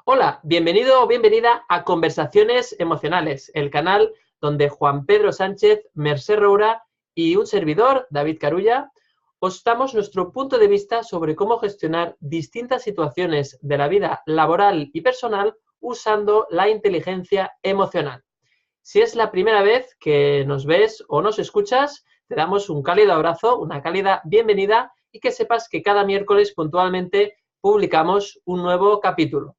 Hola, bienvenido o bienvenida a Conversaciones Emocionales, el canal donde Juan Pedro Sánchez, Mercè Roura y un servidor, David Carulla, os damos nuestro punto de vista sobre cómo gestionar distintas situaciones de la vida laboral y personal usando la inteligencia emocional. Si es la primera vez que nos ves o nos escuchas, te damos un cálido abrazo, una cálida bienvenida y que sepas que cada miércoles puntualmente publicamos un nuevo capítulo.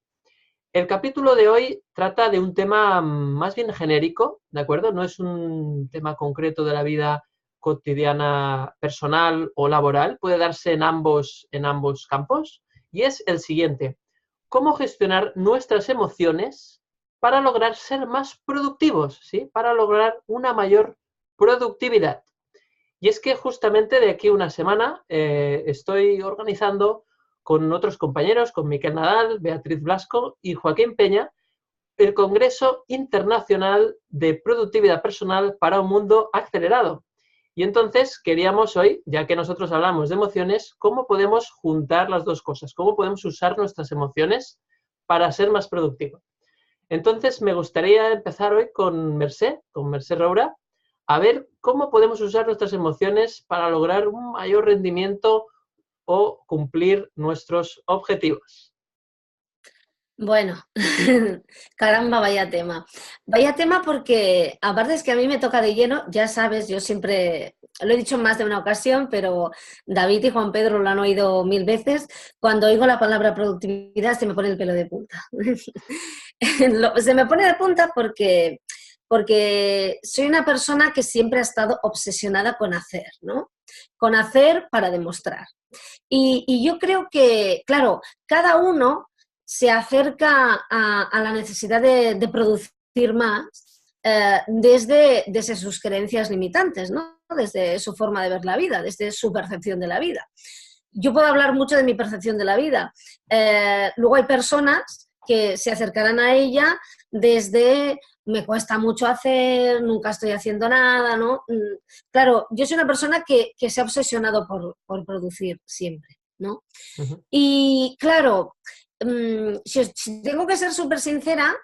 El capítulo de hoy trata de un tema más bien genérico, ¿de acuerdo? No es un tema concreto de la vida cotidiana, personal o laboral, puede darse en ambos campos, y es el siguiente: ¿cómo gestionar nuestras emociones para lograr ser más productivos, ¿sí? Para lograr una mayor productividad. Y es que justamente de aquí a una semana estoy organizando con otros compañeros, con Miquel Nadal, Beatriz Blasco y Joaquín Peña, el Congreso Internacional de Productividad Personal para un Mundo Acelerado. Y entonces queríamos hoy, ya que nosotros hablamos de emociones, ¿cómo podemos juntar las dos cosas? ¿Cómo podemos usar nuestras emociones para ser más productivos? Entonces me gustaría empezar hoy con Mercè Roura, a ver cómo podemos usar nuestras emociones para lograr un mayor rendimiento o cumplir nuestros objetivos. Bueno, caramba, vaya tema. Vaya tema porque, aparte es que a mí me toca de lleno, ya sabes, yo siempre, lo he dicho en más de una ocasión, pero David y Juan Pedro lo han oído 1000 veces, cuando oigo la palabra productividad se me pone el pelo de punta. Se me pone de punta porque soy una persona que siempre ha estado obsesionada con hacer, ¿no? Con hacer para demostrar. Y yo creo que, claro, cada uno se acerca a la necesidad de producir más desde sus creencias limitantes, ¿no? Desde su forma de ver la vida, desde su percepción de la vida. Yo puedo hablar mucho de mi percepción de la vida. Luego hay personas que se acercarán a ella desde me cuesta mucho hacer, nunca estoy haciendo nada, ¿no? Claro, yo soy una persona que se ha obsesionado por producir siempre, ¿no? Uh -huh. Y claro, si tengo que ser súper sincera,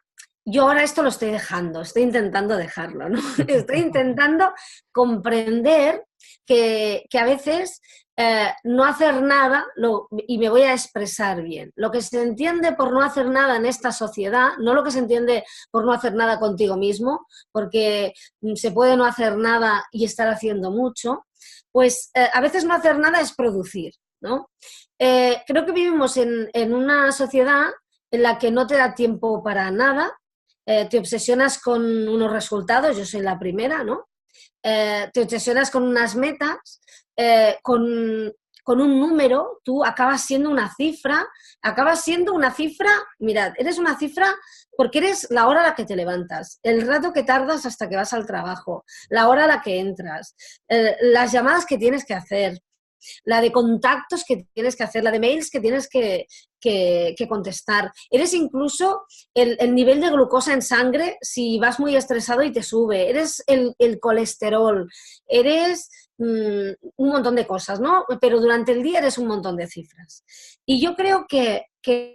yo ahora esto lo estoy dejando, estoy intentando dejarlo, ¿no? Estoy intentando comprender que a veces no hacer nada, y me voy a expresar bien, lo que se entiende por no hacer nada en esta sociedad, no lo que se entiende por no hacer nada contigo mismo, porque se puede no hacer nada y estar haciendo mucho, pues a veces no hacer nada es producir, ¿no? Creo que vivimos en una sociedad en la que no te da tiempo para nada, te obsesionas con unos resultados, yo soy la primera, ¿no? Te obsesionas con unas metas, con un número, tú acabas siendo una cifra, mirad, eres una cifra porque eres la hora a la que te levantas, el rato que tardas hasta que vas al trabajo, la hora a la que entras, las llamadas que tienes que hacer, la de contactos que tienes que hacer, la de mails que tienes que contestar. Eres incluso el nivel de glucosa en sangre si vas muy estresado y te sube. Eres el colesterol, eres un montón de cosas, ¿no? Pero durante el día eres un montón de cifras. Y yo creo que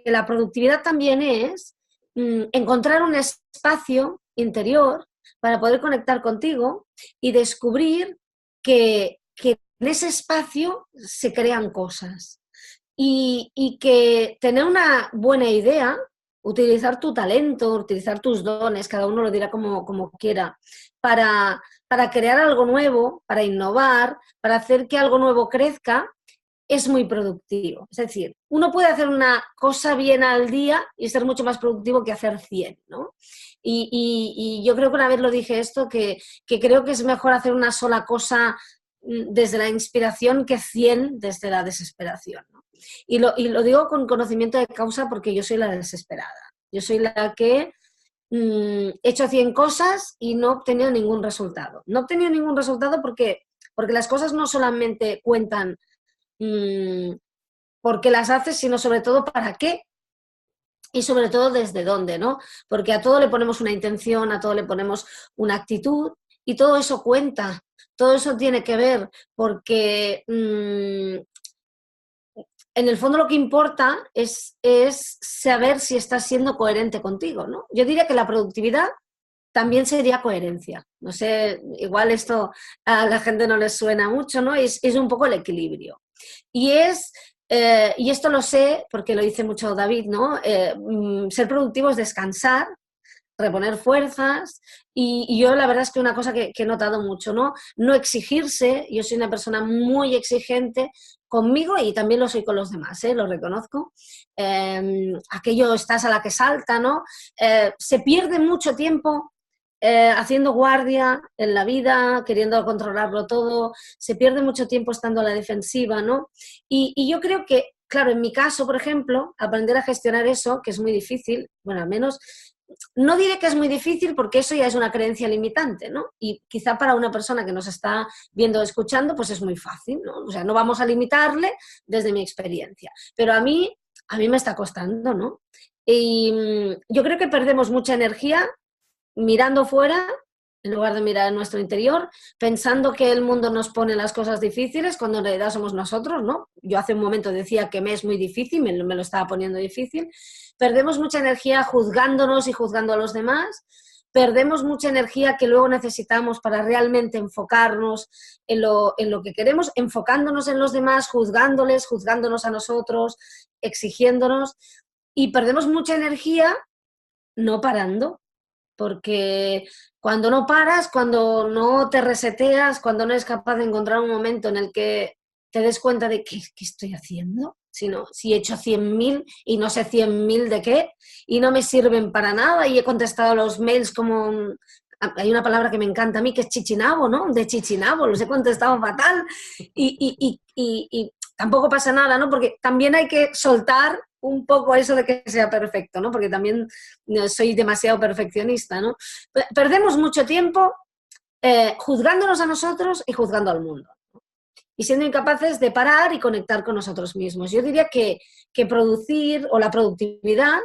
la productividad también es encontrar un espacio interior para poder conectar contigo y descubrir que en ese espacio se crean cosas y que tener una buena idea, utilizar tu talento, utilizar tus dones, cada uno lo dirá como quiera, para crear algo nuevo, para innovar, para hacer que algo nuevo crezca, es muy productivo. Es decir, uno puede hacer una cosa bien al día y ser mucho más productivo que hacer 100, ¿no? Y yo creo que una vez lo dije esto, que creo que es mejor hacer una sola cosa desde la inspiración que 100 desde la desesperación, ¿no? Y lo digo con conocimiento de causa porque yo soy la desesperada. Yo soy la que he hecho 100 cosas y no he obtenido ningún resultado. No he obtenido ningún resultado porque las cosas no solamente cuentan por qué las haces, sino sobre todo para qué y sobre todo desde dónde, ¿no? Porque a todo le ponemos una intención, a todo le ponemos una actitud y todo eso cuenta, todo eso tiene que ver porque en el fondo lo que importa es saber si estás siendo coherente contigo, ¿no? Yo diría que la productividad también sería coherencia. No sé, igual esto a la gente no les suena mucho, ¿no? Es un poco el equilibrio. Y y esto lo sé porque lo dice mucho David, ¿no? Ser productivo es descansar, reponer fuerzas y yo la verdad es que una cosa que he notado mucho, ¿no? No exigirse, yo soy una persona muy exigente conmigo y también lo soy con los demás, lo reconozco. Aquello estás a la que salta, ¿no? Se pierde mucho tiempo haciendo guardia en la vida, queriendo controlarlo todo, se pierde mucho tiempo estando a la defensiva, ¿no? Y yo creo que, claro, en mi caso, por ejemplo, aprender a gestionar eso, que es muy difícil, bueno, al menos no diré que es muy difícil porque eso ya es una creencia limitante, ¿no? Y quizá para una persona que nos está viendo o escuchando, pues es muy fácil, ¿no? O sea, no vamos a limitarle desde mi experiencia. Pero a mí me está costando, ¿no? Y yo creo que perdemos mucha energía mirando fuera en lugar de mirar en nuestro interior, pensando que el mundo nos pone las cosas difíciles cuando en realidad somos nosotros, ¿no? Yo hace un momento decía que me es muy difícil, me lo estaba poniendo difícil. Perdemos mucha energía juzgándonos y juzgando a los demás. Perdemos mucha energía que luego necesitamos para realmente enfocarnos en lo que queremos, enfocándonos en los demás, juzgándoles, juzgándonos a nosotros, exigiéndonos. Y perdemos mucha energía no parando, porque cuando no paras, cuando no te reseteas, cuando no eres capaz de encontrar un momento en el que te des cuenta de qué estoy haciendo, si he hecho 100.000 y no sé 100.000 de qué, y no me sirven para nada, y he contestado los mails como... Hay una palabra que me encanta a mí, que es chichinabo, ¿no? De chichinabo, los he contestado fatal, y tampoco pasa nada, ¿no? Porque también hay que soltar un poco eso de que sea perfecto, ¿no? Porque también soy demasiado perfeccionista, ¿no? Perdemos mucho tiempo juzgándonos a nosotros y juzgando al mundo, ¿no? Y siendo incapaces de parar y conectar con nosotros mismos. Yo diría que producir o la productividad,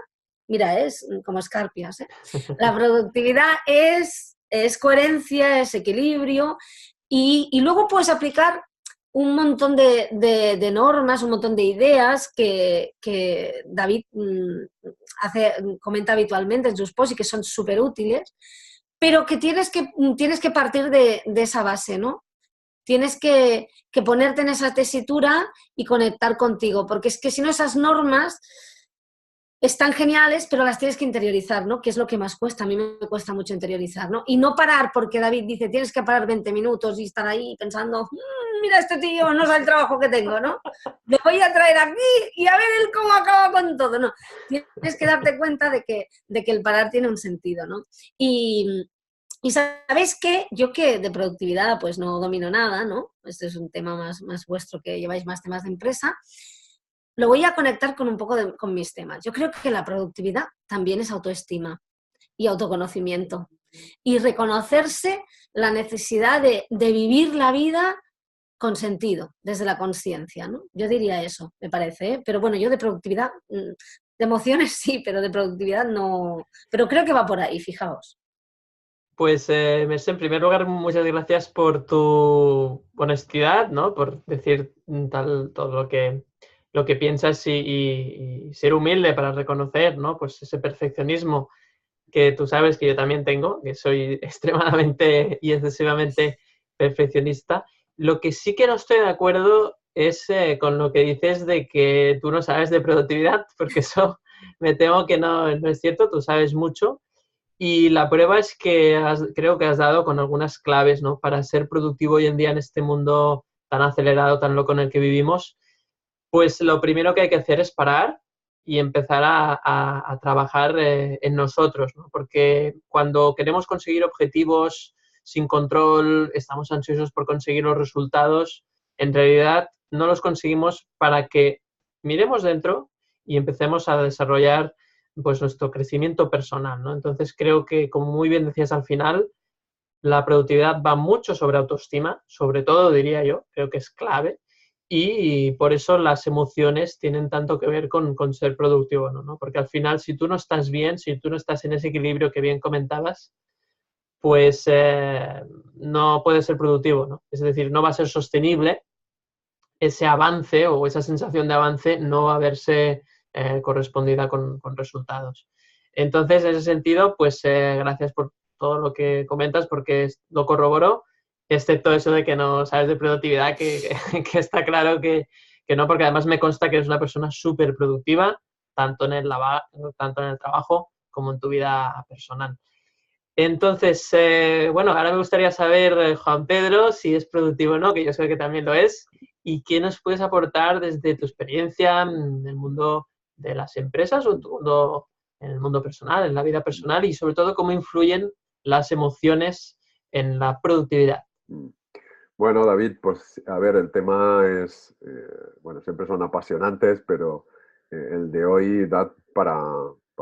mira, es como escarpias, ¿eh? La productividad es coherencia, es equilibrio y luego puedes aplicar un montón de normas, un montón de ideas que David comenta habitualmente en sus posts y que son súper útiles, pero que tienes que partir de esa base, ¿no? Tienes que ponerte en esa tesitura y conectar contigo, porque es que si no esas normas están geniales, pero las tienes que interiorizar, ¿no? Que es lo que más cuesta, a mí me cuesta mucho interiorizar, ¿no? Y no parar, porque David dice, tienes que parar 20 minutos y estar ahí pensando, mira este tío, no sabe el trabajo que tengo, ¿no? Le voy a traer aquí y a ver él cómo acaba con todo, ¿no? Tienes que darte cuenta de que el parar tiene un sentido, ¿no? Y ¿sabéis qué? Yo que de productividad pues no domino nada, ¿no? Este es un tema más vuestro, que lleváis más temas de empresa. Lo voy a conectar con un poco con mis temas. Yo creo que la productividad también es autoestima y autoconocimiento. Y reconocerse la necesidad de vivir la vida con sentido, desde la conciencia, ¿no? Yo diría eso, me parece, ¿eh? Pero bueno, yo de productividad, de emociones sí, pero de productividad no. Pero creo que va por ahí, fijaos. Pues, Mercè, en primer lugar, muchas gracias por tu honestidad, ¿no? Por decir todo lo que piensas y ser humilde para reconocer, ¿no? Pues ese perfeccionismo que tú sabes que yo también tengo, que soy extremadamente y excesivamente perfeccionista. Lo que sí que no estoy de acuerdo es con lo que dices de que tú no sabes de productividad, porque eso me temo que no es cierto, tú sabes mucho. Y la prueba es que creo que has dado con algunas claves, ¿no? Para ser productivo hoy en día en este mundo tan acelerado, tan loco en el que vivimos. Pues lo primero que hay que hacer es parar y empezar a trabajar en nosotros, ¿no? Porque cuando queremos conseguir objetivos sin control, estamos ansiosos por conseguir los resultados, en realidad no los conseguimos para que miremos dentro y empecemos a desarrollar pues nuestro crecimiento personal, ¿no? Entonces creo que, como muy bien decías al final, la productividad va mucho sobre autoestima, sobre todo diría yo, creo que es clave, y por eso las emociones tienen tanto que ver con ser productivo, ¿no? Porque al final, si tú no estás bien, si tú no estás en ese equilibrio que bien comentabas, pues no puedes ser productivo, ¿no? Es decir, no va a ser sostenible ese avance o esa sensación de avance no va a verse correspondida con resultados. Entonces, en ese sentido, pues gracias por todo lo que comentas porque lo corroboro, excepto eso de que no sabes de productividad, que está claro que no, porque además me consta que eres una persona súper productiva, tanto tanto en el trabajo como en tu vida personal. Entonces, bueno, ahora me gustaría saber, Juan Pedro, si es productivo o no, que yo sé que también lo es, y qué nos puedes aportar desde tu experiencia en el mundo de las empresas o en el mundo personal, en la vida personal, y sobre todo cómo influyen las emociones en la productividad. Bueno, David, pues a ver, el tema es, bueno, siempre son apasionantes, pero el de hoy da para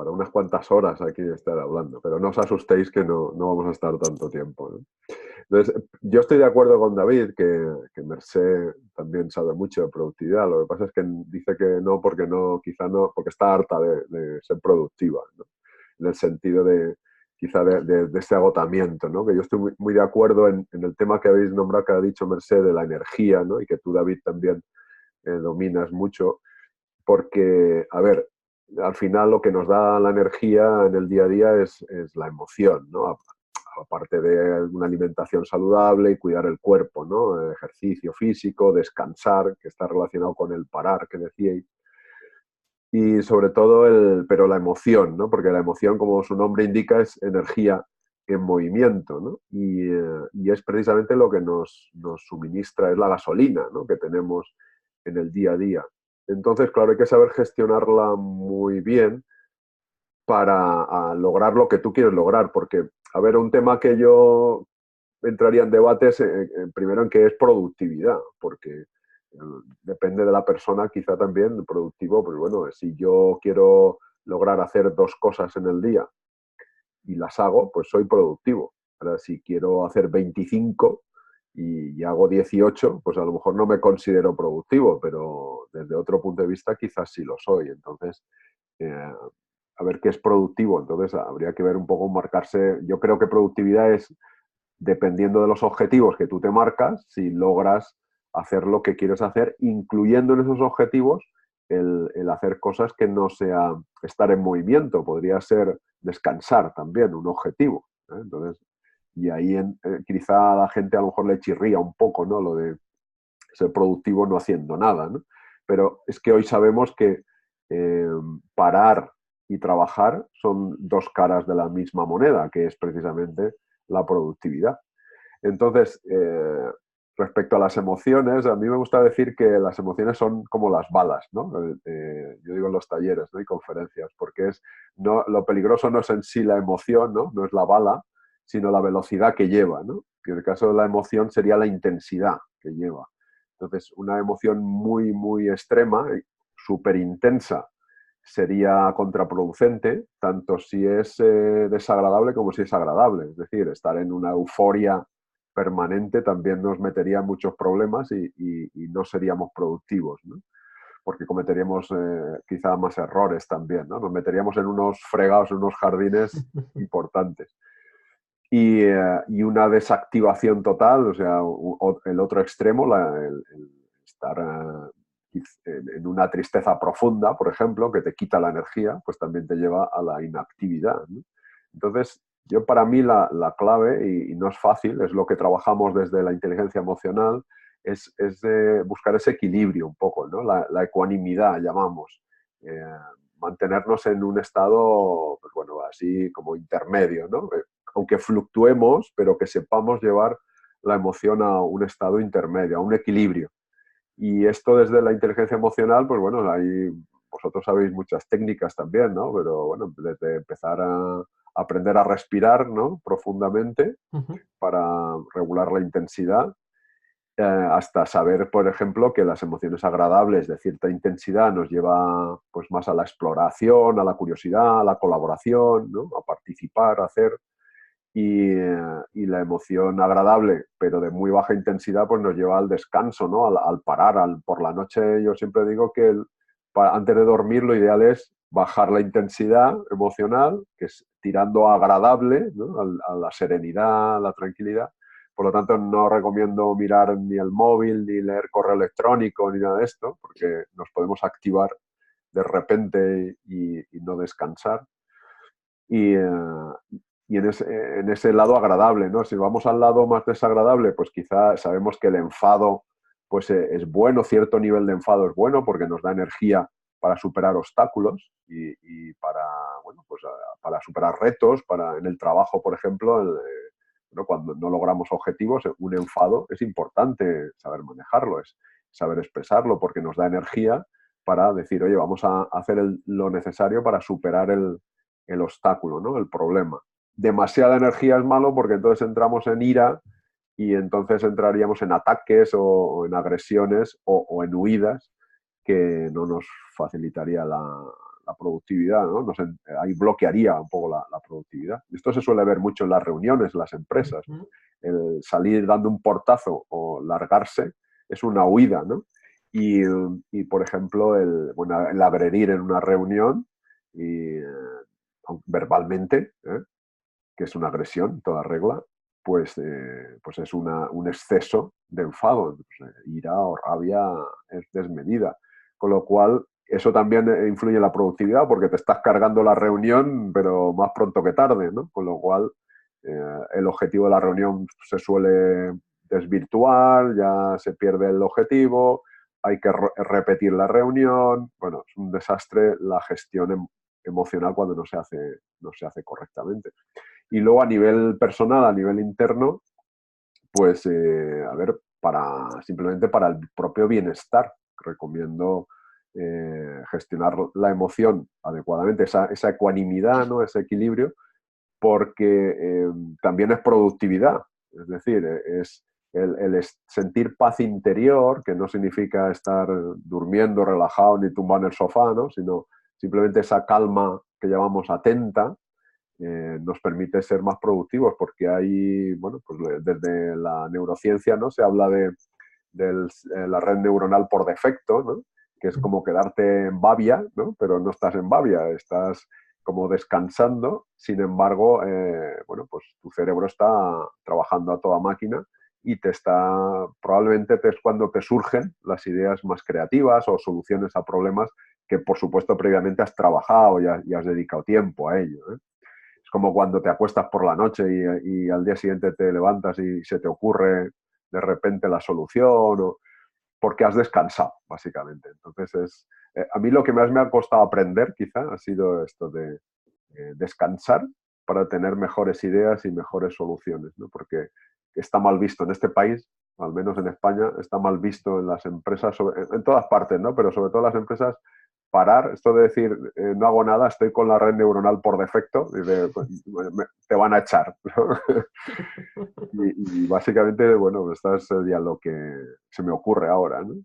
unas cuantas horas aquí estar hablando, pero no os asustéis que no vamos a estar tanto tiempo, ¿no? Entonces, yo estoy de acuerdo con David, que Mercé también sabe mucho de productividad. Lo que pasa es que dice que no, quizá no, porque está harta de ser productiva, ¿no? En el sentido de, quizá de ese agotamiento, ¿no? Que yo estoy muy de acuerdo en el tema que habéis nombrado, que ha dicho Mercé, de la energía, ¿no? Y que tú, David, también dominas mucho, porque, a ver, al final lo que nos da la energía en el día a día es la emoción, ¿no? Aparte de una alimentación saludable y cuidar el cuerpo, ¿no? Ejercicio físico, descansar, que está relacionado con el parar que decíais. Y sobre todo, pero la emoción, ¿no? Porque la emoción, como su nombre indica, es energía en movimiento, ¿no? Y es precisamente lo que nos suministra, es la gasolina, ¿no? Que tenemos en el día a día. Entonces, claro, hay que saber gestionarla muy bien para lograr lo que tú quieres lograr, porque, a ver, un tema que yo entraría en debates primero en qué es productividad, porque depende de la persona, quizá también productivo, pues bueno, si yo quiero lograr hacer 2 cosas en el día y las hago, pues soy productivo. Ahora, si quiero hacer 25 y hago 18, pues a lo mejor no me considero productivo, pero desde otro punto de vista quizás sí lo soy. Entonces, a ver qué es productivo. Entonces, habría que ver un poco, marcarse. Yo creo que productividad es, dependiendo de los objetivos que tú te marcas, si logras hacer lo que quieres hacer, incluyendo en esos objetivos el hacer cosas que no sea estar en movimiento, podría ser descansar también, un objetivo, ¿eh? Entonces, y ahí quizá a la gente a lo mejor le chirría un poco, ¿no? Lo de ser productivo no haciendo nada, ¿no? Pero es que hoy sabemos que parar y trabajar son 2 caras de la misma moneda, que es precisamente la productividad. Entonces, respecto a las emociones, a mí me gusta decir que las emociones son como las balas, ¿no? Yo digo en los talleres, ¿no? Y conferencias, porque lo peligroso no es en sí la emoción, ¿no? No es la bala, sino la velocidad que lleva, ¿no? Que en el caso de la emoción sería la intensidad que lleva. Entonces, una emoción muy, muy extrema, súper intensa, sería contraproducente, tanto si es desagradable como si es agradable. Es decir, estar en una euforia permanente también nos metería en muchos problemas y no seríamos productivos, ¿no? Porque cometeríamos quizá más errores también, ¿no? Nos meteríamos en unos fregados, en unos jardines importantes. Y una desactivación total, o sea, el otro extremo, el estar en una tristeza profunda, por ejemplo, que te quita la energía, pues también te lleva a la inactividad, ¿no? Entonces, para mí la clave, y no es fácil, es lo que trabajamos desde la inteligencia emocional, es buscar ese equilibrio un poco, ¿no? La ecuanimidad, llamamos. Mantenernos en un estado, pues bueno, así como intermedio, ¿no? Aunque fluctuemos, pero que sepamos llevar la emoción a un estado intermedio, a un equilibrio. Y esto desde la inteligencia emocional, pues bueno, ahí vosotros sabéis muchas técnicas también, ¿no? Pero bueno, desde empezar a aprender a respirar, ¿no? Profundamente para regular la intensidad, hasta saber, por ejemplo, que las emociones agradables de cierta intensidad nos lleva pues más a la exploración, a la curiosidad, a la colaboración, ¿no? A participar, a hacer. Y la emoción agradable, pero de muy baja intensidad, pues nos lleva al descanso, ¿no? Al parar. Por la noche yo siempre digo que antes de dormir lo ideal es bajar la intensidad emocional, que es tirando a agradable, ¿no? A la serenidad, a la tranquilidad, Por lo tanto, no recomiendo mirar ni el móvil, ni leer correo electrónico, ni nada de esto, porque nos podemos activar de repente y no descansar. Y en ese lado agradable, ¿no? Si vamos al lado más desagradable, pues quizá sabemos que el enfado pues, es bueno, cierto nivel de enfado es bueno porque nos da energía para superar obstáculos y para, bueno, pues, para superar retos, en el trabajo, por ejemplo, ¿no? Cuando no logramos objetivos, un enfado es importante saber manejarlo, es saber expresarlo porque nos da energía para decir, oye, vamos a hacer lo necesario para superar el obstáculo, ¿no? El problema. Demasiada energía es malo porque entonces entramos en ira y entonces entraríamos en ataques o en agresiones o en huidas que no nos facilitaría la productividad, ¿no? Ahí bloquearía un poco la productividad. Esto se suele ver mucho en las reuniones, en las empresas. El salir dando un portazo o largarse es una huida, ¿no? Y por ejemplo, el agredir en una reunión verbalmente, que es una agresión, toda regla, pues es un exceso de enfado. Ira o rabia es desmedida. Con lo cual, eso también influye en la productividad porque te estás cargando la reunión, pero más pronto que tarde, ¿no? Con lo cual, el objetivo de la reunión se suele desvirtuar, ya se pierde el objetivo, hay que repetir la reunión. Bueno, es un desastre la gestión emocional cuando no se hace correctamente. Y luego a nivel personal, a nivel interno, pues, simplemente para el propio bienestar, recomiendo gestionar la emoción adecuadamente, esa ecuanimidad, ¿no? Ese equilibrio, porque también es productividad. Es decir, es el sentir paz interior, que no significa estar durmiendo relajado ni tumbado en el sofá, ¿no? Sino simplemente esa calma que llamamos atenta, nos permite ser más productivos porque hay, bueno, pues desde la neurociencia, ¿no? Se habla de la red neuronal por defecto, ¿no? Que es como quedarte en babia, ¿no? Pero no estás en babia, estás como descansando. Sin embargo, bueno, pues tu cerebro está trabajando a toda máquina y probablemente es cuando te surgen las ideas más creativas o soluciones a problemas que, por supuesto, previamente has trabajado y has dedicado tiempo a ello, ¿eh? Es como cuando te acuestas por la noche y al día siguiente te levantas y se te ocurre de repente la solución, porque has descansado, básicamente. Entonces, a mí lo que más me ha costado aprender, quizá, ha sido esto de descansar para tener mejores ideas y mejores soluciones, ¿no? Porque está mal visto en este país, al menos en España, está mal visto en las empresas, en todas partes, ¿no? Pero sobre todo en las empresas, parar, esto de decir, no hago nada, estoy con la red neuronal por defecto, te van a echar, ¿no? y básicamente, bueno, esto sería lo que se me ocurre ahora, ¿no?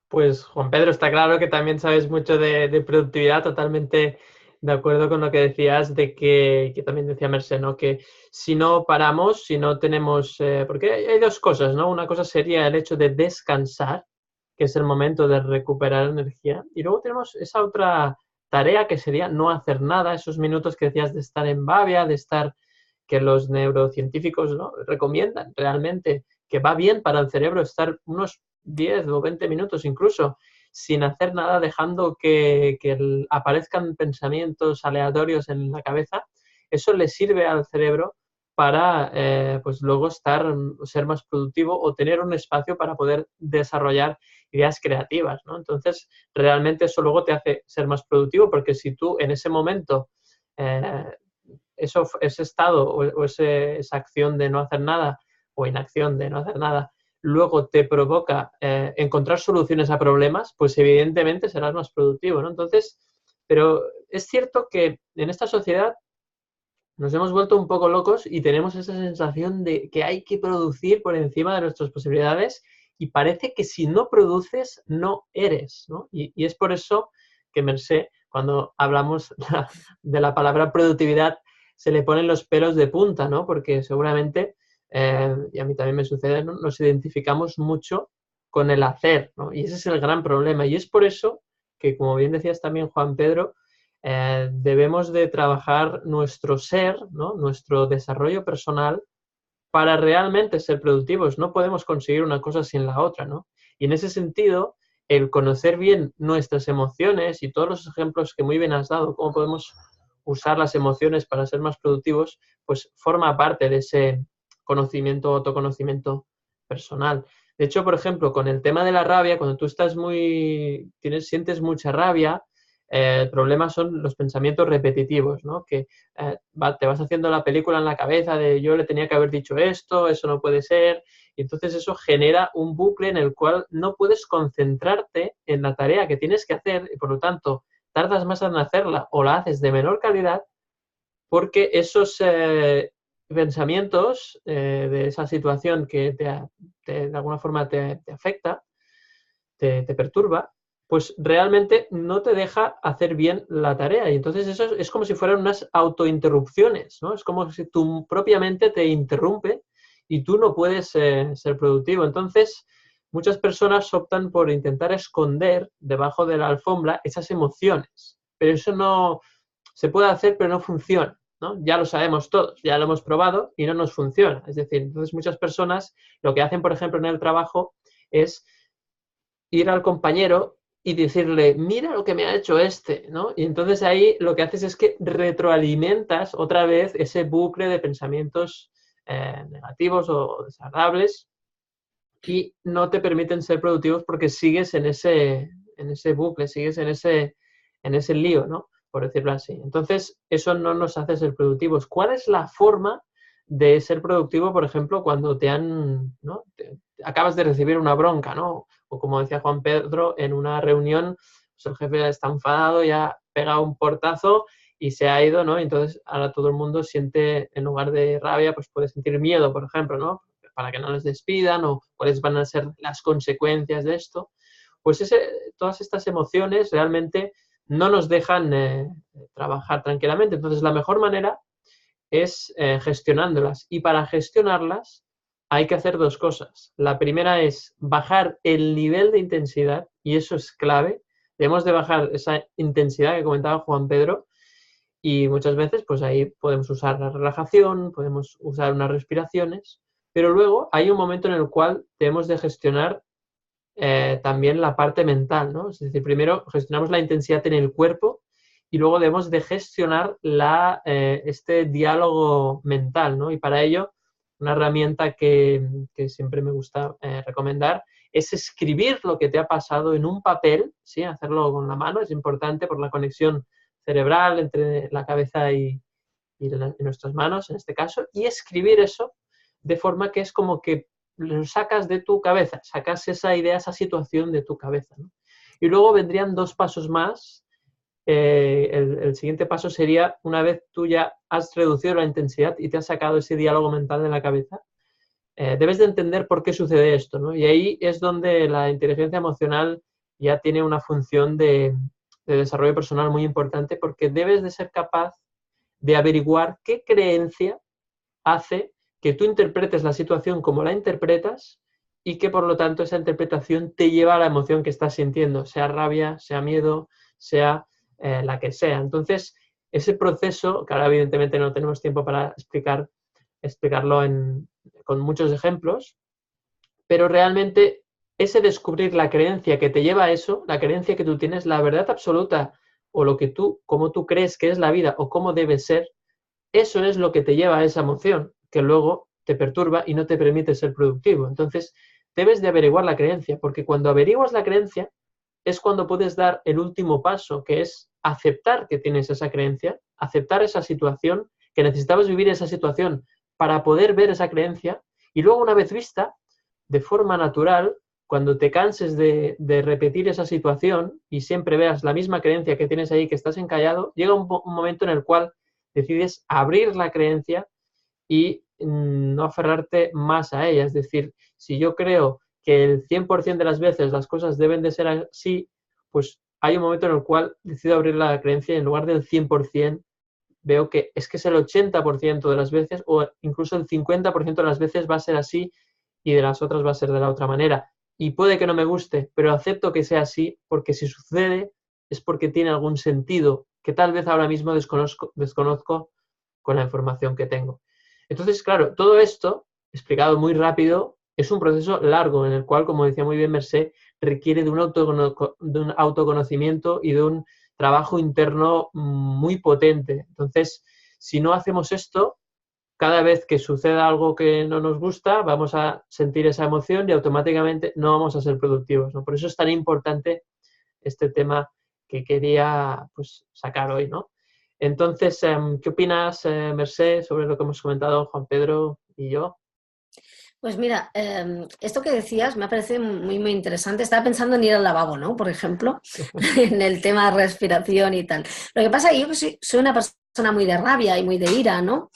Pues Juan Pedro, está claro que también sabes mucho de productividad, totalmente de acuerdo con lo que decías, de que también decía Mercé, ¿no? Que si no paramos, si no tenemos... porque hay dos cosas, ¿no? Una cosa sería el hecho de descansar, que es el momento de recuperar energía, y luego tenemos esa otra tarea que sería no hacer nada, esos minutos que decías de estar en babia, de estar, que los neurocientíficos, ¿no? Recomiendan realmente que va bien para el cerebro estar unos 10 o 20 minutos incluso sin hacer nada, dejando que aparezcan pensamientos aleatorios en la cabeza. Eso le sirve al cerebro para pues luego ser más productivo o tener un espacio para poder desarrollar ideas creativas, ¿no? Entonces, realmente eso luego te hace ser más productivo porque si tú en ese momento ese estado o esa acción de no hacer nada o inacción de no hacer nada luego te provoca encontrar soluciones a problemas, pues evidentemente serás más productivo, ¿no? Entonces, pero es cierto que en esta sociedad nos hemos vuelto un poco locos y tenemos esa sensación de que hay que producir por encima de nuestras posibilidades y parece que si no produces, no eres, ¿no? Y es por eso que Mercé, cuando hablamos de la palabra productividad, se le ponen los pelos de punta, ¿no? Porque seguramente, y a mí también me sucede, ¿no? Nos identificamos mucho con el hacer, ¿no? Y ese es el gran problema. Y es por eso que, como bien decías también, Juan Pedro, debemos de trabajar nuestro ser, ¿no? Nuestro desarrollo personal para realmente ser productivos. No podemos conseguir una cosa sin la otra, ¿no? Y en ese sentido, el conocer bien nuestras emociones y todos los ejemplos que muy bien has dado, cómo podemos usar las emociones para ser más productivos, pues forma parte de ese conocimiento, autoconocimiento personal. De hecho, por ejemplo, con el tema de la rabia, cuando tú estás sientes mucha rabia, el problema son los pensamientos repetitivos, ¿no? Que te vas haciendo la película en la cabeza de yo le tenía que haber dicho esto, eso no puede ser, y entonces eso genera un bucle en el cual no puedes concentrarte en la tarea que tienes que hacer y por lo tanto tardas más en hacerla o la haces de menor calidad porque esos pensamientos de esa situación que de alguna forma te afecta, te perturba, pues realmente no te deja hacer bien la tarea. Y entonces eso es como si fueran unas autointerrupciones, ¿no? Es como si tu propia mente te interrumpe y tú no puedes ser productivo. Entonces, muchas personas optan por intentar esconder debajo de la alfombra esas emociones. Pero eso no se puede hacer, pero no funciona, ¿no? Ya lo sabemos todos, ya lo hemos probado y no nos funciona. Es decir, entonces muchas personas lo que hacen, por ejemplo, en el trabajo es ir al compañero y decirle, mira lo que me ha hecho este, ¿no? Y entonces ahí lo que haces es que retroalimentas otra vez ese bucle de pensamientos negativos o desagradables y no te permiten ser productivos porque sigues en ese bucle, sigues en ese lío, ¿no? Por decirlo así. Entonces, eso no nos hace ser productivos. ¿Cuál es la forma de ser productivo, por ejemplo, cuando ¿no? Acabas de recibir una bronca, ¿no? O como decía Juan Pedro, en una reunión, pues el jefe está enfadado, ya pega un portazo y se ha ido, ¿no? Y entonces ahora todo el mundo siente, en lugar de rabia, pues puede sentir miedo, por ejemplo, ¿no? Para que no les despidan o cuáles van a ser las consecuencias de esto. Pues todas estas emociones realmente no nos dejan trabajar tranquilamente. Entonces, la mejor manera es gestionándolas. Y para gestionarlas hay que hacer dos cosas. La primera es bajar el nivel de intensidad, y eso es clave. Debemos de bajar esa intensidad que comentaba Juan Pedro, y muchas veces pues ahí podemos usar la relajación, podemos usar unas respiraciones, pero luego hay un momento en el cual debemos de gestionar también la parte mental, ¿no? Es decir, primero gestionamos la intensidad en el cuerpo y luego debemos de gestionar este diálogo mental, ¿no? Y para ello, una herramienta que siempre me gusta recomendar es escribir lo que te ha pasado en un papel, ¿sí? Hacerlo con la mano, es importante por la conexión cerebral entre la cabeza y nuestras manos, en este caso, y escribir eso de forma que es como que lo sacas de tu cabeza, sacas esa idea, esa situación de tu cabeza, ¿no? Y luego vendrían dos pasos más. El siguiente paso sería, una vez tú ya has reducido la intensidad y te has sacado ese diálogo mental de la cabeza, debes de entender por qué sucede esto, ¿no? Y ahí es donde la inteligencia emocional ya tiene una función de desarrollo personal muy importante, porque debes de ser capaz de averiguar qué creencia hace que tú interpretes la situación como la interpretas y que por lo tanto esa interpretación te lleva a la emoción que estás sintiendo, sea rabia, sea miedo, sea la que sea. Entonces, ese proceso, que ahora evidentemente no tenemos tiempo para explicarlo con muchos ejemplos, pero realmente ese descubrir la creencia que te lleva a eso, la creencia que tú tienes, la verdad absoluta o como tú crees que es la vida o cómo debe ser, eso es lo que te lleva a esa emoción, que luego te perturba y no te permite ser productivo. Entonces, debes de averiguar la creencia, porque cuando averiguas la creencia es cuando puedes dar el último paso, que es aceptar que tienes esa creencia, aceptar esa situación, que necesitabas vivir esa situación para poder ver esa creencia, y luego una vez vista, de forma natural, cuando te canses de repetir esa situación y siempre veas la misma creencia que tienes ahí, que estás encallado, llega un momento en el cual decides abrir la creencia y no aferrarte más a ella. Es decir, si yo creo que el 100% de las veces las cosas deben de ser así, pues hay un momento en el cual decido abrir la creencia y en lugar del 100% veo que es el 80% de las veces o incluso el 50% de las veces va a ser así y de las otras va a ser de la otra manera. Y puede que no me guste, pero acepto que sea así porque si sucede es porque tiene algún sentido que tal vez ahora mismo desconozco con la información que tengo. Entonces, claro, todo esto explicado muy rápido, es un proceso largo en el cual, como decía muy bien Mercé, requiere de un autoconocimiento y de un trabajo interno muy potente. Entonces, si no hacemos esto, cada vez que suceda algo que no nos gusta, vamos a sentir esa emoción y automáticamente no vamos a ser productivos, ¿no? Por eso es tan importante este tema que quería pues, sacar hoy, ¿no? Entonces, ¿qué opinas, Mercé, sobre lo que hemos comentado Juan Pedro y yo? Pues mira, esto que decías me parece muy, muy interesante. Estaba pensando en ir al lavabo, ¿no? Por ejemplo, en el tema de respiración y tal. Lo que pasa es que yo soy una persona muy de rabia y muy de ira, ¿no?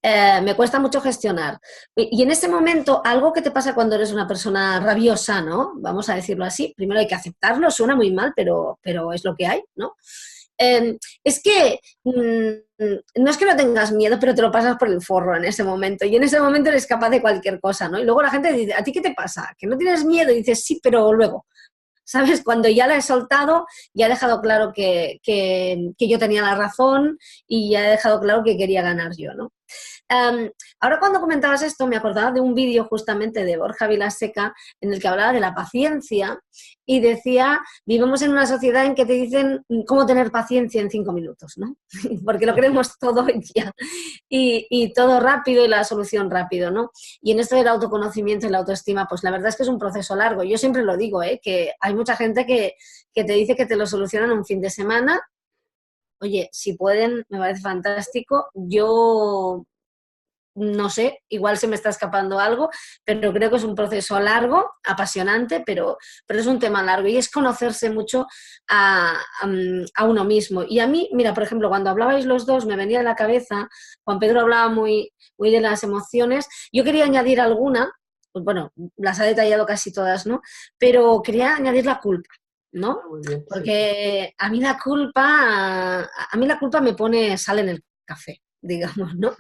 Me cuesta mucho gestionar. Y en este momento, algo que te pasa cuando eres una persona rabiosa, ¿no? Vamos a decirlo así. Primero hay que aceptarlo, suena muy mal, pero es lo que hay, ¿no? Es que no es que no tengas miedo, pero te lo pasas por el forro en ese momento. Y en ese momento eres capaz de cualquier cosa, ¿no? Y luego la gente dice, ¿a ti qué te pasa? ¿Que no tienes miedo? Y dices, sí, pero luego. ¿Sabes? Cuando ya la he soltado, ya he dejado claro que yo tenía la razón y ya he dejado claro que quería ganar yo, ¿no? Ahora cuando comentabas esto me acordaba de un vídeo justamente de Borja Vilaseca en el que hablaba de la paciencia y decía, vivimos en una sociedad en que te dicen cómo tener paciencia en 5 minutos, ¿no? Porque lo queremos todo ya y todo rápido y la solución rápido, ¿no? Y en esto del autoconocimiento y la autoestima, pues la verdad es que es un proceso largo. Yo siempre lo digo, que hay mucha gente que te dice que te lo solucionan un fin de semana. Oye, si pueden, me parece fantástico. Yo no sé, igual se me está escapando algo, pero creo que es un proceso largo, apasionante, pero es un tema largo y es conocerse mucho a uno mismo. Y a mí, mira, por ejemplo, cuando hablabais los dos, me venía a la cabeza, Juan Pedro hablaba muy, muy de las emociones, yo quería añadir alguna, pues bueno, las ha detallado casi todas, ¿no? Pero quería añadir la culpa, ¿no? Muy bien, Porque sí. A mí la culpa me pone sal en el café, digamos, ¿no?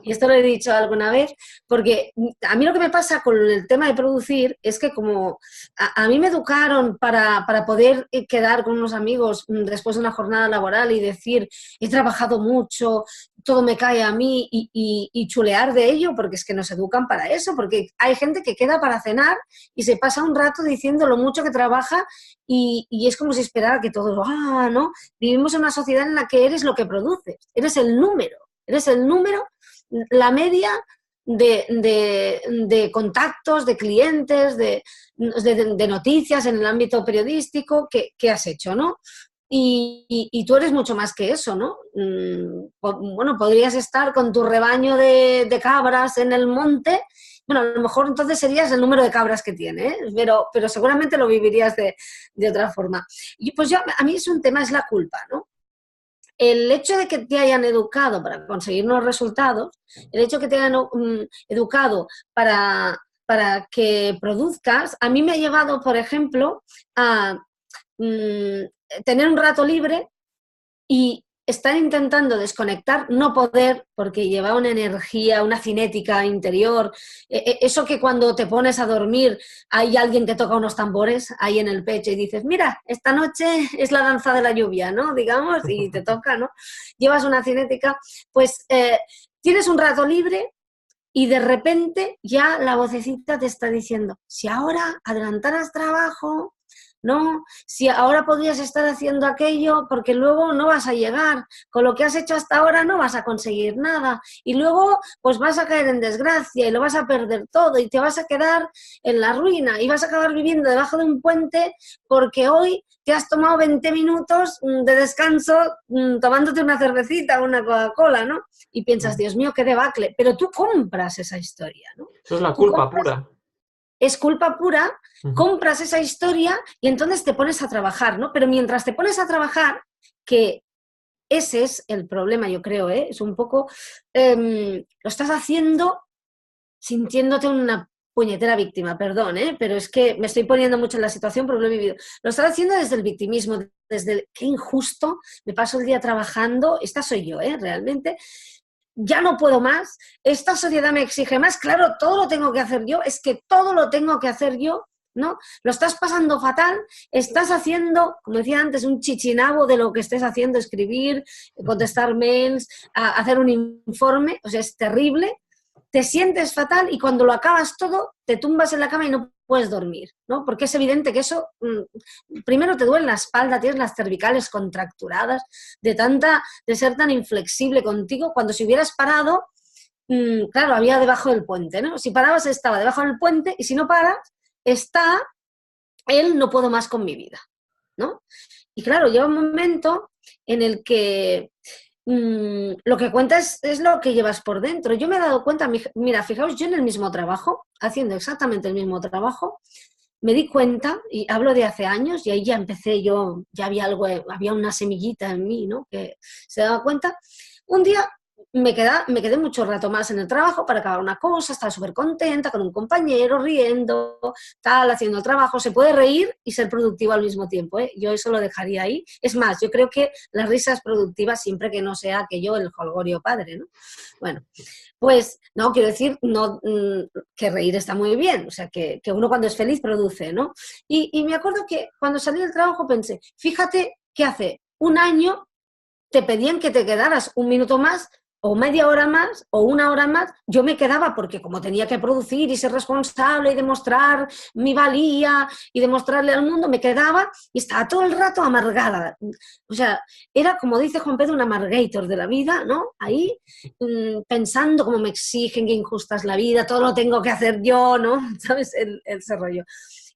Y esto lo he dicho alguna vez, porque a mí lo que me pasa con el tema de producir es que como a mí me educaron para poder quedar con unos amigos después de una jornada laboral y decir, he trabajado mucho, todo me cae a mí y chulear de ello, porque es que nos educan para eso, porque hay gente que queda para cenar y se pasa un rato diciendo lo mucho que trabaja y es como si esperara que todos, ¿no? Vivimos en una sociedad en la que eres lo que produces, eres el número, la media de contactos, de clientes, de noticias en el ámbito periodístico que has hecho, ¿no? Y tú eres mucho más que eso, ¿no? Bueno, podrías estar con tu rebaño de cabras en el monte. Bueno, a lo mejor entonces serías el número de cabras que tiene, ¿eh? Pero seguramente lo vivirías de otra forma. Y pues a mí es un tema, es la culpa, ¿no? El hecho de que te hayan educado para conseguir unos resultados, el hecho de que te hayan educado para que produzcas, a mí me ha llevado, por ejemplo, a tener un rato libre y estar intentando desconectar, no poder, porque lleva una energía, una cinética interior, eso que cuando te pones a dormir hay alguien que toca unos tambores ahí en el pecho y dices, mira, esta noche es la danza de la lluvia, ¿no? Digamos, y te toca, ¿no? Llevas una cinética, pues tienes un rato libre y de repente ya la vocecita te está diciendo, si ahora adelantaras trabajo, no, si ahora podrías estar haciendo aquello porque luego no vas a llegar, con lo que has hecho hasta ahora no vas a conseguir nada y luego pues vas a caer en desgracia y lo vas a perder todo y te vas a quedar en la ruina y vas a acabar viviendo debajo de un puente porque hoy te has tomado 20 minutos de descanso tomándote una cervecita o una Coca-Cola, ¿no? Y piensas, Dios mío, qué debacle, pero tú compras esa historia, ¿no? Eso es la culpa pura. Es culpa pura, compras esa historia y entonces te pones a trabajar, ¿no? Pero mientras te pones a trabajar, que ese es el problema, yo creo, ¿eh? Es un poco, lo estás haciendo sintiéndote una puñetera víctima, perdón, pero es que me estoy poniendo mucho en la situación porque lo he vivido. Lo estás haciendo desde el victimismo, desde el qué injusto, me paso el día trabajando, esta soy yo, realmente. Ya no puedo más, esta sociedad me exige más, claro, todo lo tengo que hacer yo, es que todo lo tengo que hacer yo, ¿no? Lo estás pasando fatal, estás haciendo, como decía antes, un chichinabo de lo que estés haciendo, escribir, contestar mails, hacer un informe, o sea, es terrible, te sientes fatal y cuando lo acabas todo, te tumbas en la cama y no puedes dormir, ¿no? Porque es evidente que eso, primero te duele la espalda, tienes las cervicales contracturadas de ser tan inflexible contigo, cuando si hubieras parado, claro, había debajo del puente, ¿no? Si parabas estaba debajo del puente y si no paras, está el no puedo más con mi vida, ¿no? Y claro, llega un momento en el que lo que cuentas es lo que llevas por dentro. Yo me he dado cuenta, mira, fijaos, yo en el mismo trabajo, haciendo exactamente el mismo trabajo, me di cuenta, y hablo de hace años, y ahí ya empecé yo, ya había algo, había una semillita en mí, ¿no? Que se daba cuenta. Un día me quedé mucho rato más en el trabajo para acabar una cosa, estaba súper contenta con un compañero, riendo, tal, haciendo el trabajo. Se puede reír y ser productivo al mismo tiempo, ¿eh? Yo eso lo dejaría ahí. Es más, yo creo que la risa es productiva siempre que no sea aquello el jolgorio padre, ¿no? Bueno, pues, no, quiero decir, no, que reír está muy bien, o sea, que uno cuando es feliz produce, ¿no? Y me acuerdo que cuando salí del trabajo pensé, fíjate que hace un año te pedían que te quedaras un minuto más o media hora más o una hora más, yo me quedaba porque como tenía que producir y ser responsable y demostrar mi valía y demostrarle al mundo, me quedaba y estaba todo el rato amargada. O sea, era como dice Juan Pedro, un amargator de la vida, ¿no? Ahí pensando cómo me exigen, que injusta es la vida, todo lo tengo que hacer yo, ¿no? ¿Sabes? Ese rollo.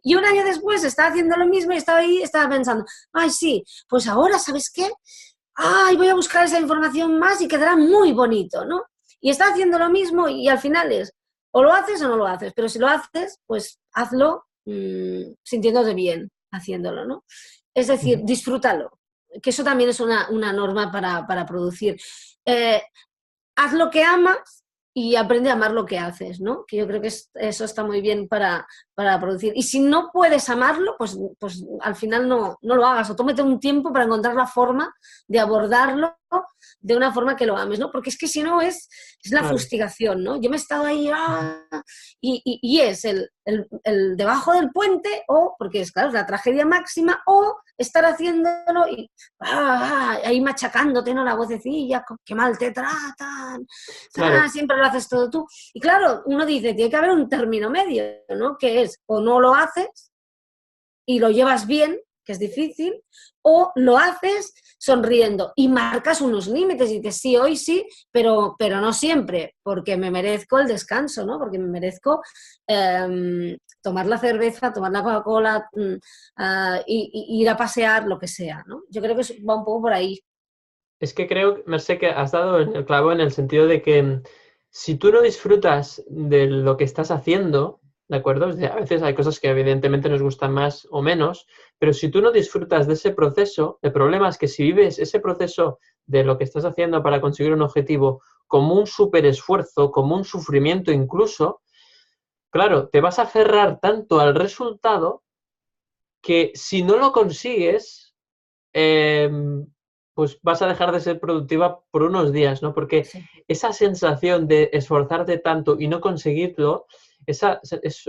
Y un año después estaba haciendo lo mismo y estaba ahí, estaba pensando, ay, sí, pues ahora, ¿sabes qué? Ay, voy a buscar esa información más y quedará muy bonito, ¿no? Y está haciendo lo mismo y al final es, o lo haces o no lo haces, pero si lo haces, pues hazlo sintiéndote bien haciéndolo, ¿no? Es decir, disfrútalo, que eso también es una norma para producir. Haz lo que amas y aprende a amar lo que haces, ¿no? Que yo creo que eso está muy bien para producir. Y si no puedes amarlo, pues al final no lo hagas o tómate un tiempo para encontrar la forma de abordarlo de una forma que lo ames, ¿no? Porque es que si no es la Claro. fustigación, ¿no? Yo me he estado ahí y es el debajo del puente o, porque es claro, es la tragedia máxima, o estar haciéndolo y ahí machacándote, ¿no? La vocecilla, qué mal te tratan, Claro. siempre lo haces todo tú. Y claro, uno dice, tiene que haber un término medio, ¿no? Que es, o no lo haces y lo llevas bien, que es difícil, o lo haces sonriendo y marcas unos límites y dices, sí, hoy sí, pero no siempre, porque me merezco el descanso, ¿no? Porque me merezco tomar la cerveza, tomar la Coca-Cola, y ir a pasear, lo que sea, ¿no? Yo creo que va un poco por ahí. Es que creo, Mercé, que has dado en el clavo en el sentido de que si tú no disfrutas de lo que estás haciendo, ¿de acuerdo? O sea, a veces hay cosas que evidentemente nos gustan más o menos, pero si tú no disfrutas de ese proceso, el problema es que si vives ese proceso de lo que estás haciendo para conseguir un objetivo como un súper esfuerzo, como un sufrimiento incluso, claro, te vas a aferrar tanto al resultado que si no lo consigues, pues vas a dejar de ser productiva por unos días, ¿no? Porque Sí. esa sensación de esforzarte tanto y no conseguirlo,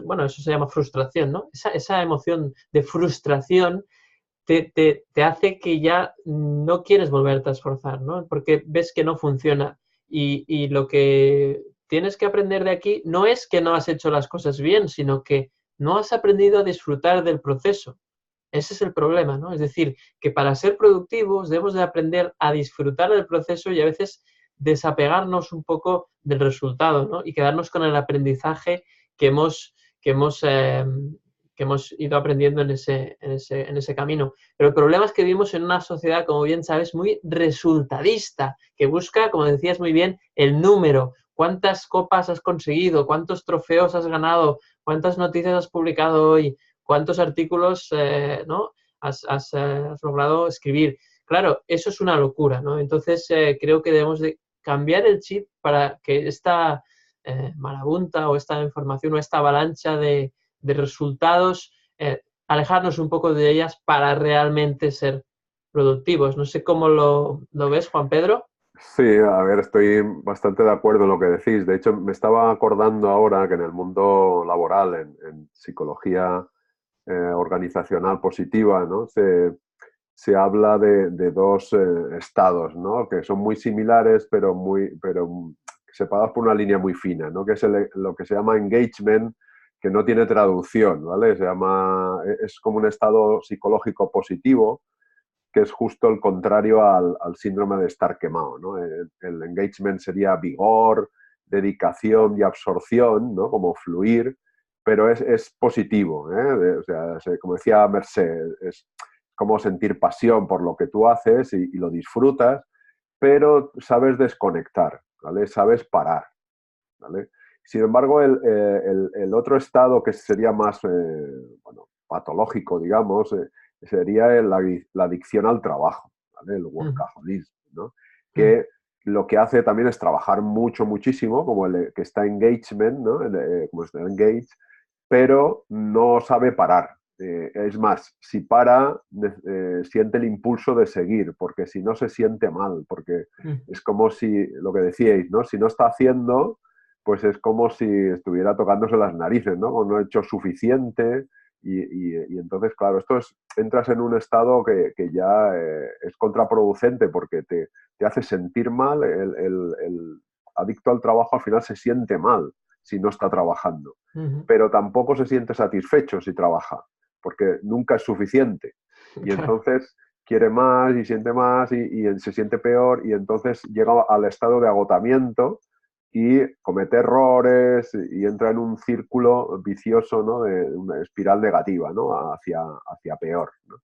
bueno, eso se llama frustración, ¿no? Esa emoción de frustración te hace que ya no quieres volverte a esforzar, ¿no? Porque ves que no funciona. Y lo que tienes que aprender de aquí no es que no has hecho las cosas bien, sino que no has aprendido a disfrutar del proceso. Ese es el problema, ¿no? Es decir, que para ser productivos debemos de aprender a disfrutar del proceso y a veces desapegarnos un poco del resultado, ¿no? Y quedarnos con el aprendizaje que hemos, que hemos, eh, que hemos ido aprendiendo en ese camino. Pero el problema es que vivimos en una sociedad, como bien sabes, muy resultadista, que busca, como decías muy bien, el número. ¿Cuántas copas has conseguido? ¿Cuántos trofeos has ganado? ¿Cuántas noticias has publicado hoy? ¿Cuántos artículos ¿no? has logrado escribir? Claro, eso es una locura, ¿no? Entonces, creo que debemos de cambiar el chip para que esta marabunta o esta información o esta avalancha de resultados, alejarnos un poco de ellas para realmente ser productivos. No sé cómo lo ves, Juan Pedro. Sí, a ver, estoy bastante de acuerdo en lo que decís. De hecho, me estaba acordando ahora que en el mundo laboral, en psicología organizacional positiva, ¿no? Se habla de dos estados, ¿no? Que son muy similares, pero separados por una línea muy fina, ¿no? Que es lo que se llama engagement, que no tiene traducción, ¿vale? Es como un estado psicológico positivo, que es justo el contrario al síndrome de estar quemado, ¿no? El engagement sería vigor, dedicación y absorción, ¿no? Como fluir, pero es positivo, ¿eh? O sea, como decía Merced, es como sentir pasión por lo que tú haces y lo disfrutas, pero sabes desconectar, ¿vale? Sabes parar, ¿vale? Sin embargo, el otro estado que sería más bueno, patológico, digamos, sería la adicción al trabajo, ¿vale? El workaholismo, ¿no? Que lo que hace también es trabajar mucho, muchísimo, como el que está engagement, ¿no? Como está engaged, pero no sabe parar. Es más, si para, siente el impulso de seguir, porque si no se siente mal, porque es como si, lo que decíais, ¿no? Si no está haciendo, pues es como si estuviera tocándose las narices, ¿no? O no he hecho suficiente y entonces, claro, entras en un estado que ya es contraproducente porque te hace sentir mal. El adicto al trabajo al final se siente mal si no está trabajando, pero tampoco se siente satisfecho si trabaja, porque nunca es suficiente. Y entonces quiere más y siente más y se siente peor y entonces llega al estado de agotamiento y comete errores y entra en un círculo vicioso, ¿no? De una espiral negativa, ¿no? Hacia peor, ¿no?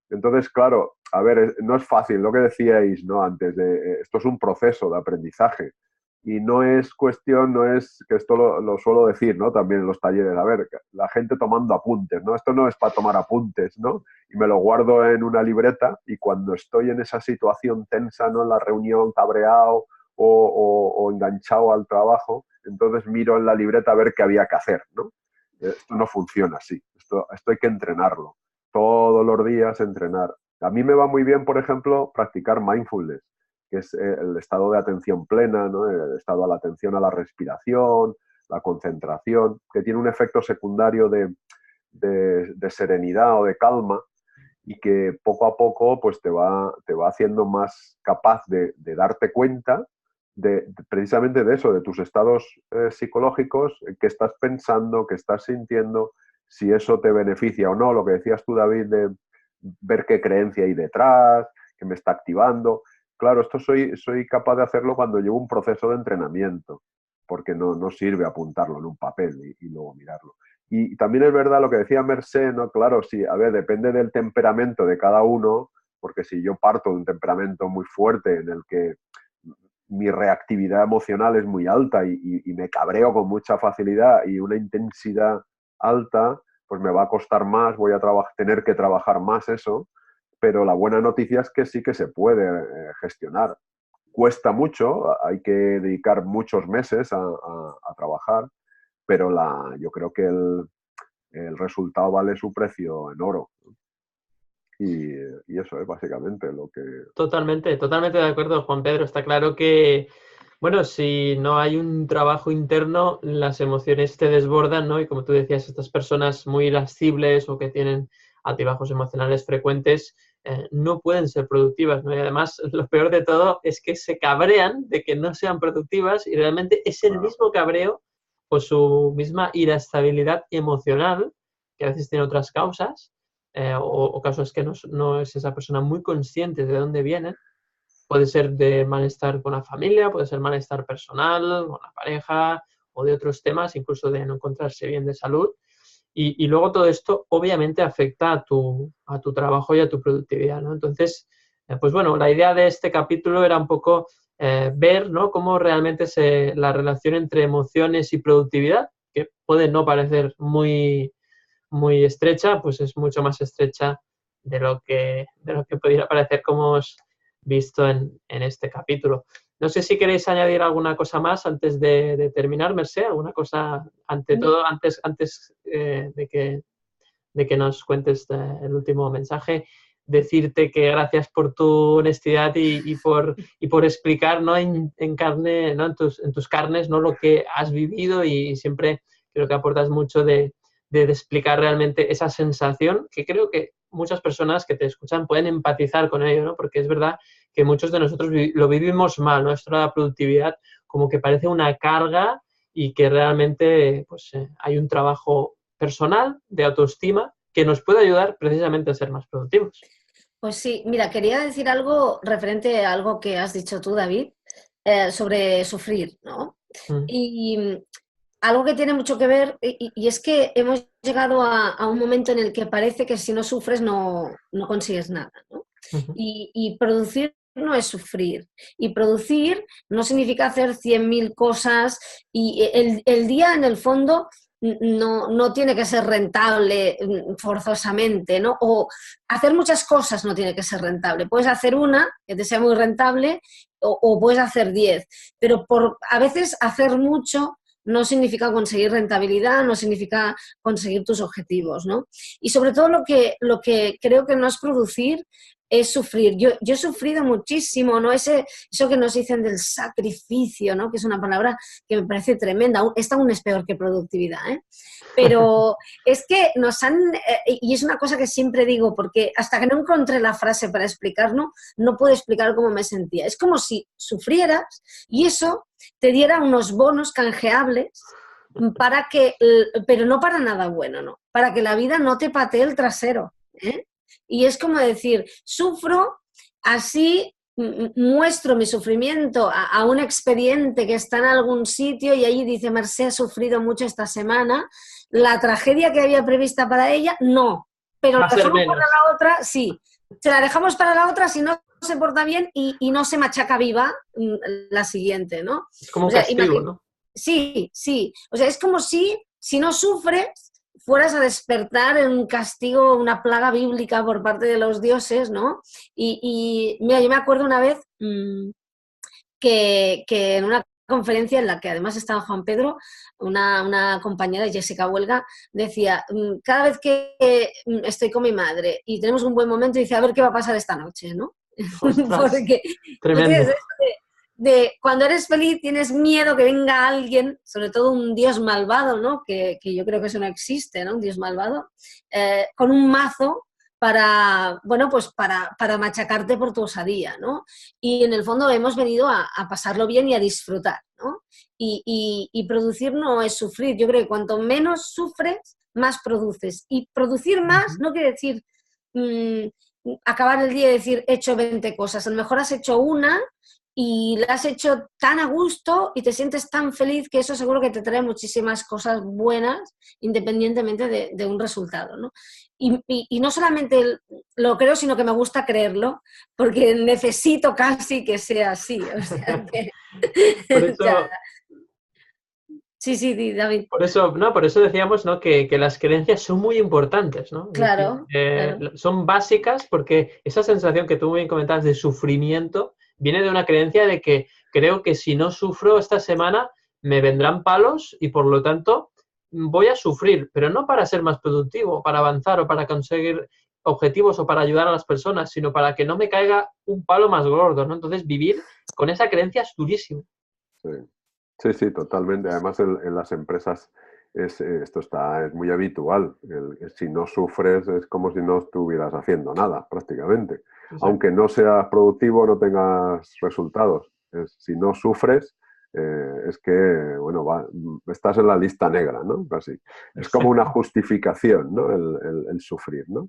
Entonces, claro, a ver, no es fácil, lo que decíais, ¿no? Antes esto es un proceso de aprendizaje y no es cuestión, no es que esto lo suelo decir, ¿no? También en los talleres, a ver, la gente tomando apuntes, ¿no? Esto no es para tomar apuntes, ¿no? Y me lo guardo en una libreta y cuando estoy en esa situación tensa, ¿no? En la reunión, cabreado o enganchado al trabajo, entonces miro en la libreta a ver qué había que hacer, ¿no? Esto no funciona así, esto hay que entrenarlo. Todos los días entrenar. A mí me va muy bien, por ejemplo, practicar mindfulness, que es el estado de atención plena, ¿no? El estado de la atención a la respiración, la concentración, que tiene un efecto secundario de serenidad o de calma y que poco a poco pues, te va haciendo más capaz de darte cuenta precisamente de eso, de tus estados psicológicos, qué estás pensando, qué estás sintiendo, si eso te beneficia o no, lo que decías tú, David, de ver qué creencia hay detrás, que me está activando. Claro, esto soy capaz de hacerlo cuando llevo un proceso de entrenamiento, porque no sirve apuntarlo en un papel y luego mirarlo. Y también es verdad lo que decía Merced, ¿no? Claro, sí, a ver, depende del temperamento de cada uno, porque si yo parto de un temperamento muy fuerte en el que mi reactividad emocional es muy alta y me cabreo con mucha facilidad y una intensidad alta, pues me va a costar más, voy a tener que trabajar más eso, pero la buena noticia es que sí que se puede gestionar. Cuesta mucho, hay que dedicar muchos meses a trabajar, pero yo creo que el resultado vale su precio en oro. Y eso es básicamente lo que... Totalmente de acuerdo, Juan Pedro. Está claro que, bueno, si no hay un trabajo interno, las emociones te desbordan, ¿no? Y como tú decías, estas personas muy irascibles o que tienen altibajos emocionales frecuentes no pueden ser productivas, ¿no? Y además, lo peor de todo es que se cabrean de que no sean productivas y realmente es el mismo cabreo o su misma irascibilidad emocional, que a veces tiene otras causas, o casos que no es esa persona muy consciente de dónde vienen. Puede ser de malestar con la familia, puede ser malestar personal, con la pareja o de otros temas, incluso de no encontrarse bien de salud. Y luego todo esto obviamente afecta a tu trabajo y a tu productividad, ¿no? Entonces, pues bueno, la idea de este capítulo era un poco ver, ¿no? Cómo realmente la relación entre emociones y productividad, que puede no parecer muy estrecha, pues es mucho más estrecha de lo que pudiera parecer, como hemos visto en este capítulo. No sé si queréis añadir alguna cosa más antes de terminar, Merced, alguna cosa, ante todo, antes de que nos cuentes el último mensaje. Decirte que gracias por tu honestidad y por explicar, ¿no? en carne, ¿no? en tus carnes, ¿no? Lo que has vivido, y siempre creo que aportas mucho de explicar realmente esa sensación, que creo que muchas personas que te escuchan pueden empatizar con ello, ¿no? Porque es verdad que muchos de nosotros lo vivimos mal, nuestra productividad, como que parece una carga y que realmente pues, hay un trabajo personal de autoestima que nos puede ayudar precisamente a ser más productivos. Pues sí, mira, quería decir algo referente a algo que has dicho tú, David, sobre sufrir, ¿no? Mm. Y algo que tiene mucho que ver, y es que hemos llegado a un momento en el que parece que si no sufres no consigues nada, ¿no? Ujú. Y producir no es sufrir. Y producir no significa hacer 100.000 cosas y el día en el fondo no tiene que ser rentable forzosamente, ¿no? O hacer muchas cosas no tiene que ser rentable. Puedes hacer una que te sea muy rentable o puedes hacer 10, pero a veces hacer mucho no significa conseguir rentabilidad, no significa conseguir tus objetivos, ¿no? Y sobre todo lo que creo que no es producir es sufrir. Yo he sufrido muchísimo, ¿no? Eso que nos dicen del sacrificio, ¿no? Que es una palabra que me parece tremenda. Esta aún es peor que productividad, ¿eh? Pero es que nos han... y es una cosa que siempre digo, porque hasta que no encontré la frase para explicarlo, no puedo explicar cómo me sentía. Es como si sufrieras y eso te diera unos bonos canjeables para que, pero no para nada bueno, ¿no? Para que la vida no te patee el trasero, ¿eh? Y es como decir, sufro, así muestro mi sufrimiento a un expediente que está en algún sitio y ahí dice, Mercé ha sufrido mucho esta semana, la tragedia que había prevista para ella, no, pero Va la a ser dejamos menos. para la otra, sí, se la dejamos para la otra si no se porta bien y no se machaca viva la siguiente, ¿no? Es como O un sea, castigo, ¿no? sí, sí, o sea, es como si no sufres fueras a despertar en un castigo, una plaga bíblica por parte de los dioses, ¿no? Y mira, yo me acuerdo una vez que en una conferencia en la que además estaba Juan Pedro, una compañera, Jessica Huelga, decía, cada vez que estoy con mi madre y tenemos un buen momento, dice, a ver qué va a pasar esta noche, ¿no? Ostras, Porque tremendo. entonces, de cuando eres feliz tienes miedo que venga alguien, sobre todo un dios malvado, ¿no? Que yo creo que eso no existe, ¿no? Un dios malvado, con un mazo para, bueno, pues para machacarte por tu osadía, ¿no? Y en el fondo hemos venido a pasarlo bien y a disfrutar, ¿no? Y producir no es sufrir. Yo creo que cuanto menos sufres, más produces. Y producir más no quiere decir acabar el día y decir, he hecho 20 cosas. A lo mejor has hecho una y la has hecho tan a gusto y te sientes tan feliz que eso seguro que te trae muchísimas cosas buenas independientemente de un resultado, ¿no? Y no solamente lo creo, sino que me gusta creerlo, porque necesito casi que sea así. O sea que... Por o sea, eso, sí, David. por eso decíamos, ¿no? que las creencias son muy importantes, ¿no? Es decir, Claro, claro. son básicas porque esa sensación que tú muy bien comentabas de sufrimiento viene de una creencia de que creo que si no sufro esta semana me vendrán palos y por lo tanto voy a sufrir, pero no para ser más productivo, para avanzar o para conseguir objetivos o para ayudar a las personas, sino para que no me caiga un palo más gordo, ¿no? Entonces vivir con esa creencia es durísimo. Sí. Sí, sí, totalmente. Además, en las empresas esto es muy habitual. Si no sufres es como si no estuvieras haciendo nada, prácticamente. Exacto. Aunque no seas productivo, no tengas resultados. Si no sufres, es que, bueno, estás en la lista negra, ¿no? Casi. Es como una justificación, ¿no? El sufrir, ¿no?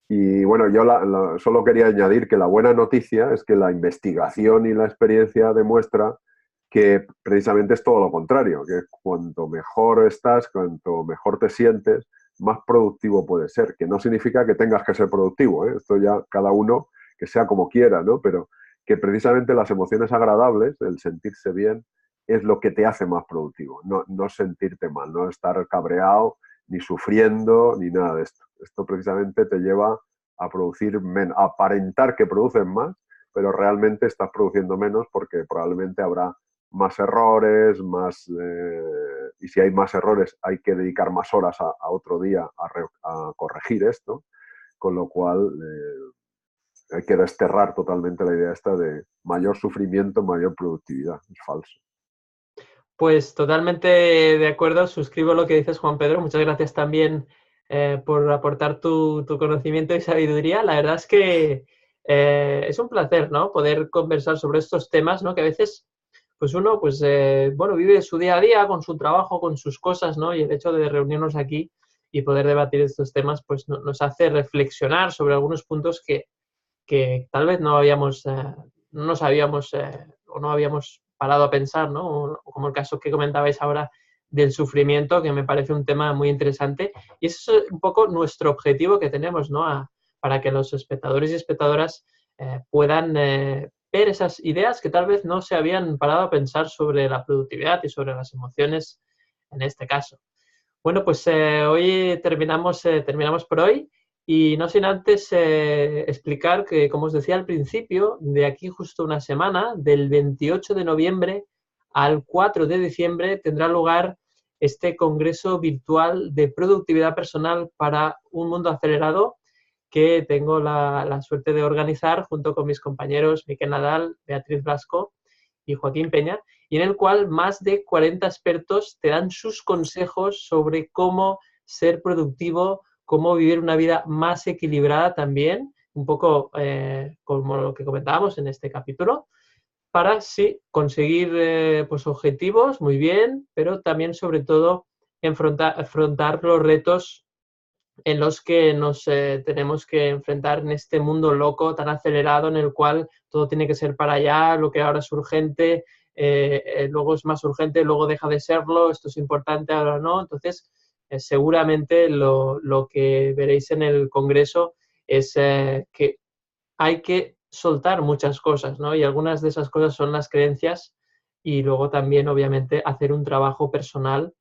Y bueno, yo solo quería añadir que la buena noticia es que la investigación y la experiencia demuestra que precisamente es todo lo contrario, que cuanto mejor estás, cuanto mejor te sientes, más productivo puedes ser, que no significa que tengas que ser productivo, ¿eh? Esto ya cada uno que sea como quiera, ¿no? Pero que precisamente las emociones agradables, el sentirse bien, es lo que te hace más productivo, no sentirte mal, no estar cabreado, ni sufriendo, ni nada de esto. Esto precisamente te lleva a producir menos, a aparentar que produces más, pero realmente estás produciendo menos porque probablemente habrá más errores, y si hay más errores hay que dedicar más horas a otro día a corregir esto, con lo cual hay que desterrar totalmente la idea esta de mayor sufrimiento, mayor productividad. Es falso. Pues totalmente de acuerdo, suscribo lo que dices, Juan Pedro. Muchas gracias también por aportar tu conocimiento y sabiduría. La verdad es que es un placer, ¿no? Poder conversar sobre estos temas, ¿no? Que a veces pues uno, pues, bueno, vive su día a día con su trabajo, con sus cosas, ¿no? Y el hecho de reunirnos aquí y poder debatir estos temas, pues nos hace reflexionar sobre algunos puntos que tal vez no habíamos, no nos habíamos o no habíamos parado a pensar, ¿no? O como el caso que comentabais ahora del sufrimiento, que me parece un tema muy interesante. Y eso es un poco nuestro objetivo que tenemos, ¿no? Para que los espectadores y espectadoras puedan ver esas ideas que tal vez no se habían parado a pensar sobre la productividad y sobre las emociones en este caso. Bueno, pues hoy terminamos por hoy y no sin antes explicar que, como os decía al principio, de aquí justo una semana, del 28 de noviembre al 4 de diciembre, tendrá lugar este congreso virtual de productividad personal para un mundo acelerado que tengo la suerte de organizar junto con mis compañeros Miquel Nadal, Beatriz Blasco y Joaquín Peña, y en el cual más de 40 expertos te dan sus consejos sobre cómo ser productivo, cómo vivir una vida más equilibrada también, un poco como lo que comentábamos en este capítulo, para sí conseguir pues objetivos muy bien, pero también sobre todo afrontar los retos en los que nos tenemos que enfrentar en este mundo loco, tan acelerado, en el cual todo tiene que ser para allá, lo que ahora es urgente, luego es más urgente, luego deja de serlo, esto es importante, ahora no. Entonces, seguramente lo que veréis en el Congreso es que hay que soltar muchas cosas, ¿no? Y algunas de esas cosas son las creencias y luego también, obviamente, hacer un trabajo personal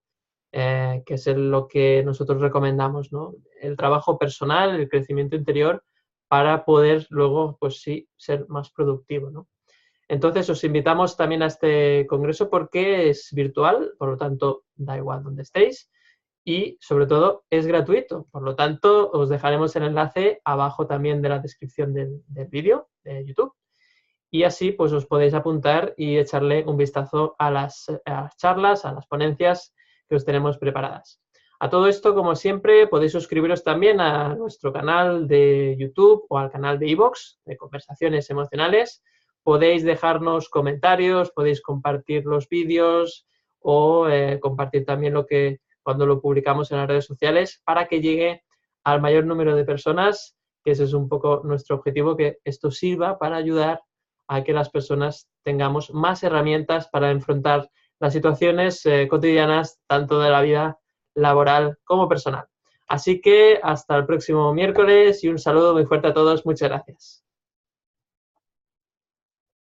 que es lo que nosotros recomendamos, ¿no? El trabajo personal, el crecimiento interior, para poder luego, pues sí, ser más productivo, ¿no? Entonces, os invitamos también a este congreso porque es virtual, por lo tanto, da igual donde estéis, y sobre todo es gratuito. Por lo tanto, os dejaremos el enlace abajo también de la descripción del vídeo de YouTube. Y así, pues os podéis apuntar y echarle un vistazo a las charlas, a las ponencias que os tenemos preparadas. A todo esto, como siempre, podéis suscribiros también a nuestro canal de YouTube o al canal de iVoox, de Conversaciones Emocionales. Podéis dejarnos comentarios, podéis compartir los vídeos o compartir también cuando lo publicamos en las redes sociales para que llegue al mayor número de personas, que ese es un poco nuestro objetivo, que esto sirva para ayudar a que las personas tengamos más herramientas para enfrentar las situaciones cotidianas, tanto de la vida laboral como personal. Así que hasta el próximo miércoles y un saludo muy fuerte a todos. Muchas gracias.